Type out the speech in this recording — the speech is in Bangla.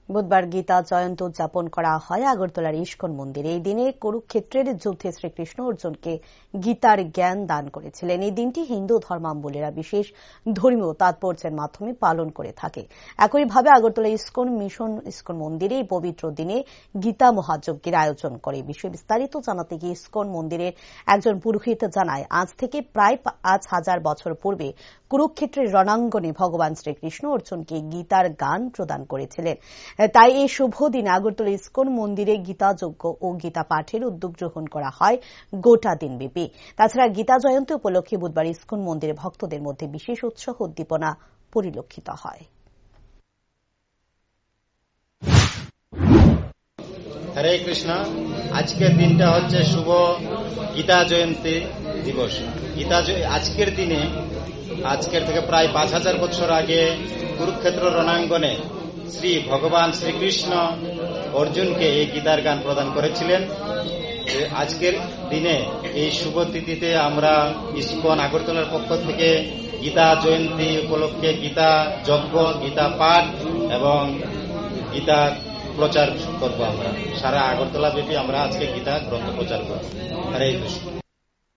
বুধবার গীতা জয়ন্তী উদযাপন করা হয় আগরতলার ইস্কন মন্দিরে। এই দিনে কুরুক্ষেত্রের যুদ্ধে শ্রীকৃষ্ণ অর্জুনকে গীতার জ্ঞান দান করেছিলেন। এই দিনটি হিন্দু ধর্মাবলম্বীরা বিশেষ ধর্মীয় তাৎপর্যের মাধ্যমে পালন করে থাকে। একইভাবে আগরতলা ইস্কন মন্দিরে এই পবিত্র দিনে গীতা মহাযজ্ঞের আয়োজন করে। বিষয়ে বিস্তারিত জানাতে গিয়ে ইস্কন মন্দিরের একজন পুরোহিত জানায়, আজ থেকে প্রায় ৫,০০০ বছর পূর্বে কুরুক্ষেত্রের রণাঙ্গনে ভগবান শ্রীকৃষ্ণ অর্জুনকে গীতার জ্ঞান প্রদান করেছিলেন। তাই এই শুভ দিনে আগরতলা ইস্কন মন্দিরে গীতা যজ্ঞ ও গীতা পাঠের উদ্যোগ গ্রহণ করা হয় গোটা দিনব্যাপী। তাছাড়া গীতা জয়ন্তী উপলক্ষে বুধবার ইস্কন মন্দিরে ভক্তদের মধ্যে বিশেষ উৎসাহ উদ্দীপনা পরিলক্ষিত হয়। হরে কৃষ্ণ। আজকের দিনটা হচ্ছে শুভ গীতা জয়ন্তী দিবস। আজকের দিনে আজকের থেকে প্রায় ৫,০০০ বছর আগে কুরুক্ষেত্র রণাঙ্গনে শ্রী ভগবান শ্রীকৃষ্ণ অর্জুনকে এই গীতার জ্ঞান প্রদান করেছিলেন। আজকের দিনে এই শুভ তিথিতে আমরা ইস্কন আগরতলার পক্ষ থেকে গীতা জয়ন্তী উপলক্ষে গীতা যজ্ঞ, গীতা পাঠ এবং গীতা প্রচার করব। আমরা সারা আগরতলা ব্যাপী আমরা আজকে গীতা গ্রন্থ প্রচার করব। হরে কৃষ্ণ।